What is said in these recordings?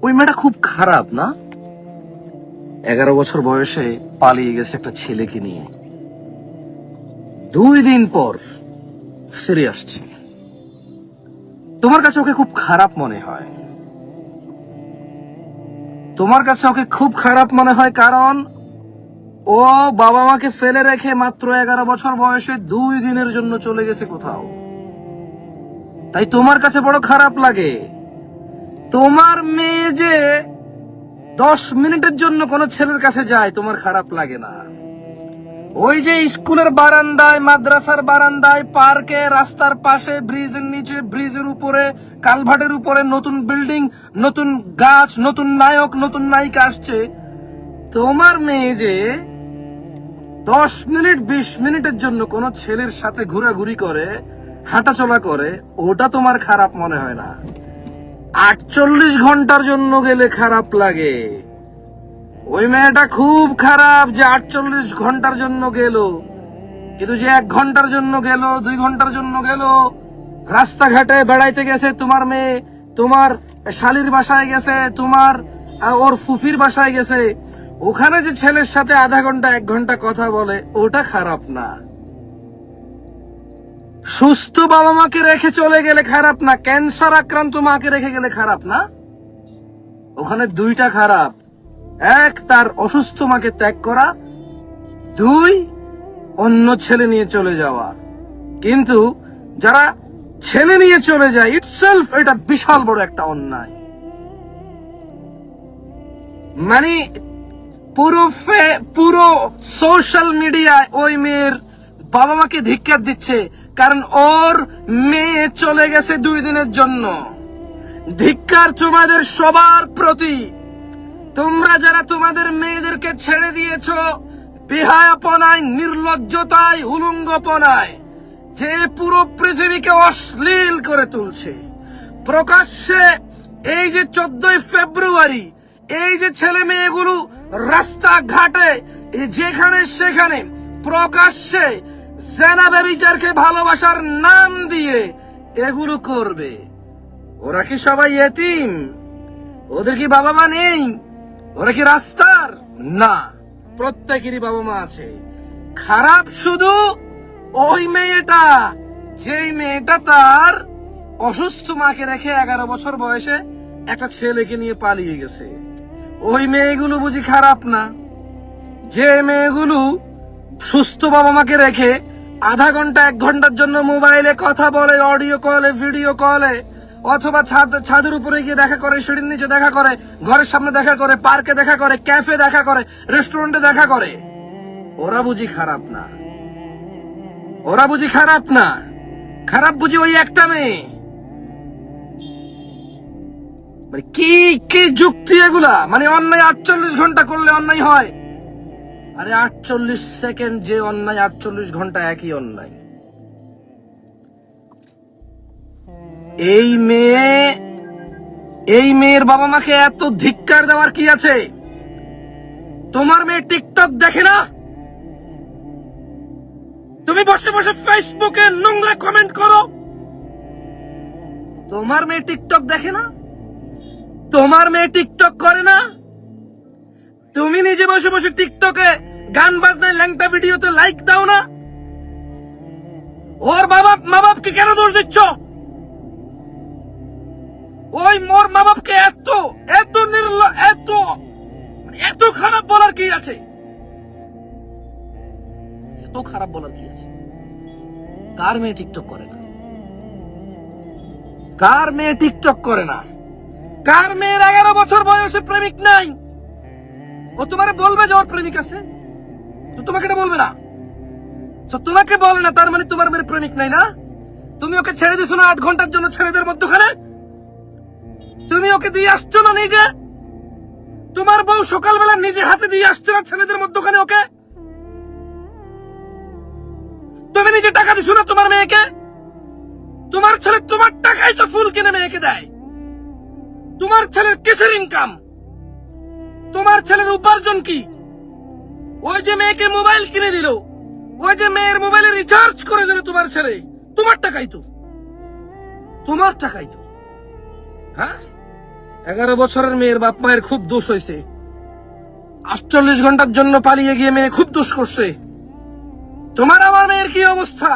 ওই মেয়েটা খুব খারাপ না? 11 বছর বয়সে পালিয়ে গেছে একটা ছেলেকে নিয়ে, 2 দিন পর ফিরে আসছে। তোমার কাছে ওকে খুব খারাপ মনে হয়, তোমার কাছে ওকে খুব খারাপ মনে হয়, কারণ ও বাবা মাকে ফেলে রেখে মাত্র 11 বছর বয়সে 2 দিনের জন্য চলে গেছে কোথাও। তাই তোমার কাছে বড় খারাপ লাগে। তোমার মেয়ে যে 10 মিনিটের জন্য কোনো ছেলের কাছে যায়, তোমার খারাপ লাগে না। ওই যে স্কুলের বারান্দায়, মাদ্রাসার বারান্দায়, পার্কে, রাস্তার পাশে, ব্রিজের নিচে, ব্রিজের উপরে, কালভার্টের উপরে নতুন বিল্ডিং, নতুন গাছ, নতুন নায়ক, নতুন নায়িকা আসছে, তোমার মেয়ে যে 10 মিনিট 20 মিনিটের জন্য কোনো ছেলের সাথে ঘোরাঘুরি করে, হাঁটাচলা করে, ওটা তোমার খারাপ মনে হয় না। 48 ঘন্টার জন্য গেলে খারাপ লাগে। ওই মেয়েটা খুব খারাপ যে 48 ঘন্টার জন্য গেল, কিন্তু যে 1 ঘন্টার জন্য গেল, 2 ঘন্টার জন্য গেল, রাস্তাঘাটে বেড়াইতে গেছে তোমার মেয়ে, তোমার শালির বাসায় গেছে, তোমার ওর ফুফির বাসায় গেছে, ওখানে যে ছেলের সাথে আধা ঘন্টা 1 ঘন্টা কথা বলে, ওটা খারাপ না। সুস্থ বাবা মাকে রেখে চলে গেলে খারাপ না, ক্যান্সার আক্রান্ত মাকে রেখে গেলে খারাপ না। ওখানে 2টা খারাপ, 1 তার অসুস্থ মাকে ত্যাগ করা, 2 অন্য ছেলে নিয়ে চলে যাওয়া। কিন্তু যারা ছেলে নিয়ে চলে যায় ইটসেলফ এটা বিশাল বড় একটা অন্যায়। মানে পুরো সোশ্যাল মিডিয়ায় ওই মেয়ের বাবা মাকে ধিক্কার দিচ্ছে, কারণ ওর মেয়ে চলে গেছে 2 দিনের জন্য। ধিক্কার তোমাদের সবার প্রতি। তোমরা যারা তোমাদের মেয়েদেরকে ছেড়ে দিয়েছো বেহায়াপনায়, নির্লজ্জতায়, উলঙ্গপনায়, যে পুরো পৃথিবীকে অশ্লীল করে তুলছে। প্রকাশ্যে এই যে 14 ফেব্রুয়ারি, এই যে ছেলে মেয়েগুলো রাস্তাঘাটে যেখানে সেখানে প্রকাশ্যে জেনা ব্যভিচারকে ভালোবাসার নাম দিয়ে এগুলো করবে, ওরা কি সবাই এতিম? ওদের কি বাবা মা নেই? ওরা কি রাস্তার? না, প্রত্যেকেরই বাবা মা আছে। খারাপ শুধু ওই মেয়েটা, যেই মেয়েটা তার অসুস্থ মাকে রেখে 11 বছর বয়সে একটা ছেলেকে নিয়ে পালিয়ে গেছে। ওই মেয়েগুলো বুঝি খারাপ না? যে মেয়েগুলো সুস্থ বাবা মাকে রেখে আধা ঘন্টা 1 ঘন্টার জন্য মোবাইলে কথা বলে, অডিও কলে, ভিডিও কলে, অথবা ছাদের উপরে গিয়ে দেখা করে, সিঁড়ির নিচে দেখা করে, ঘরের সামনে দেখা করে, পার্কে দেখা করে, ক্যাফে দেখা করে, রেস্টুরেন্টে দেখা করে, ওরা বুঝি খারাপ না? ওরা বুঝি খারাপ না? খারাপ বুঝি ওই একটা মেয়ে। মানে কি কি যুক্তি এগুলা? মানে অন্যায় 48 ঘন্টা করলে অন্যায় হয়? আরে 48 সেকেন্ড যে অন্যায়, 48 ঘন্টা একই অন্যায়। এই মেয়ের বাবা মাকে এত ধিক্কার দেওয়ার কি আছে? তোমার মেয়ে টিকটক দেখে না? তুমি বসে বসে ফেসবুকে নোংরা কমেন্ট করো। তোমার মেয়ে টিকটক দেখে না? তোমার মেয়ে টিকটক করে না? তুমি নিজে বসে বসে টিকটকে গান বাজনায় ল্যাংটা ভিডিওতে লাইক দাও না? ওর মা বাপকে কেন দোষ দিচ্ছ? ওই মোর মা বাপকে এত এত এত খারাপ বলার কি আছে? এত খারাপ বলার কি আছে? কার মেয়ে টিকটক করে না? কার মেয়ে টিকটক করে না? কার মেয়ের 11 বছর বয়সে প্রেমিক নাই? ও তোমারে বলবে যে ওর প্রেমিক আছে? তো তোমাকে এটা বলবে না? তোমাকে বলে না, তার মানে তোমার মেয়ের প্রেমিক নাই না? তুমি ওকে ছেড়ে দিছো না 8 ঘন্টার জন্য ছেলেদের মধ্যখানে? তুমি ওকে দিয়ে আসছো না নিজে? তোমার বউ সকালবেলা নিজে হাতে দিয়ে আসছে না ছেলেদের মধ্যখানে ওকে? তুমি নিজে টাকা দিছো না তোমার মেয়েকে? তোমার ছেলে তোমার টাকাই তো ফুল কিনে মেয়েকে দেয়। তোমার ছেলের কিসের ইনকাম? তোমার ছেলের উপার্জন কি? ওই যে মেয়েকে মোবাইল কিনে দিল, ওই যে মেয়ের মোবাইলে রিচার্জ করে দিল তোমার ছেলে, তোমার টাকাই তো। তোমার টাকাই তো। হ্যাঁ, 11 বছরের মেয়ের বাপ মায়ের খুব দোষ হয়েছে। 48 ঘন্টার জন্য পালিয়ে গিয়ে মেয়ে খুব দোষ করছে। তোমার আমার মেয়ের কি অবস্থা?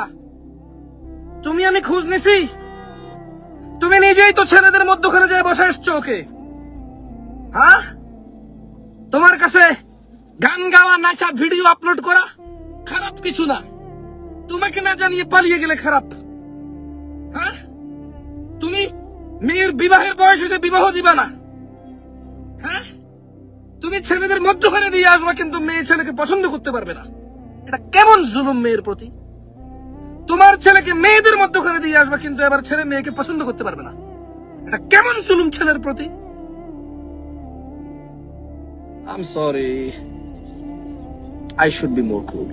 তুমি আমি খোঁজ নিছি? তুমি নিজেই তো ছেলেদের মধ্যখানে যায় বসে এসছো ওকে। হ্যাঁ, তোমার কাছে গান গাওয়া, নাচা, ভিডিও আপলোড করা খারাপ কিছু না। তোমাকে না জানিয়ে পালিয়ে গেলে খারাপ? হ্যাঁ, তুমি মেয়ের বিবাহের বয়স হয়েছে, বিবাহ দিবা না? হ্যাঁ, তুমি ছেলেদের মধ্যখানে দিয়ে আসবা কিন্তু মেয়ে ছেলেকে পছন্দ করতে পারবে না। এটা কেমন জুলুম মেয়ের প্রতি? তোমার ছেলেকে মেয়েদের মধ্যখানে দিয়ে আসবা কিন্তু এবার ছেলে মেয়েকে পছন্দ করতে পারবে না। এটা কেমন জুলুম ছেলের প্রতি? I'm sorry. I should be more cool.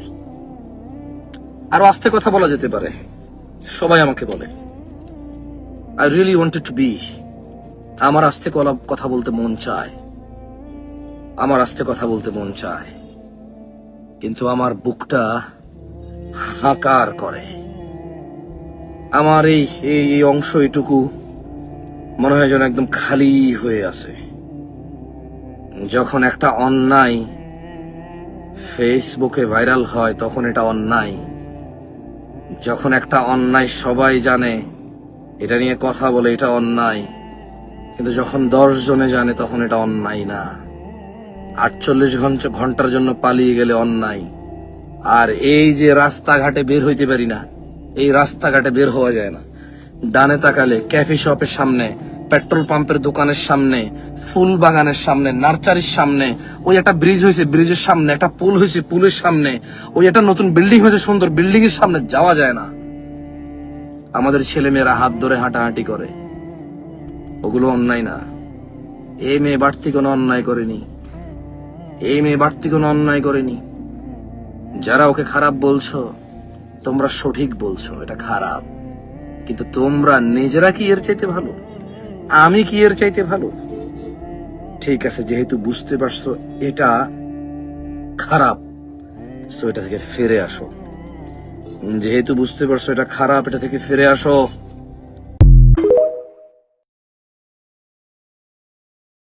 আরো আস্তে কথা বলা যেতে পারে। সবাই আমাকে বলে I really wanted to be. আমার আস্তে কথা বলতে মন চায়, আমার আস্তে কথা বলতে মন চায়, কিন্তু আমার বুকটা হাহাকার করে। আমার এই অংশ এটুকু মনে হয় যেন একদম খালি হয়ে আছে। যখন একটা অন্যায় ফেসবুকে ভাইরাল হয় তখন এটা অন্যায়। যখন একটা অন্যায় সবাই জানে, এটা নিয়ে কথা বলে, এটা অন্যায়। কিন্তু যখন 10 জনে জানে তখন এটা অন্যায় না। 48 ঘন্টার জন্য পালিয়ে গেলে অন্যায়। আর এই যে রাস্তাঘাটে বের হইতে পারি না, এই রাস্তাঘাটে বের হওয়া যায় না। ডানে তাকালে ক্যাফে শপের সামনে, পেট্রোল পাম্পের দোকানের সামনে, ফুল বাগানের সামনে, নার্সারির সামনে, ওই একটা ব্রিজ হয়েছে, ব্রিজের সামনে একটা পুল হয়েছে, পুলের সামনে, ওই একটা নতুন বিল্ডিং হয়েছে, সুন্দর বিল্ডিং এর সামনে যাওয়া যায় না। আমাদের ছেলে মেয়েরা হাত ধরে হাঁটাহাঁটি করে, ওগুলো অন্যায় না। এই মেয়ে বাড়তি কোনো অন্যায় করেনি, এই মেয়ে বাড়তি কোনো অন্যায় করেনি। যারা ওকে খারাপ বলছো, তোমরা সঠিক বলছো, এটা খারাপ। কিন্তু তোমরা নিজেরা কি এর চাইতে ভালো? আমি কি এর চাইতে ভালো? ঠিক আছে, যেহেতু বুঝতে পারছো এটা খারাপ, সো এটা থেকে ফিরে আসো। যেহেতু বুঝতে পারছো এটা খারাপ, এটা থেকে ফিরে আসো।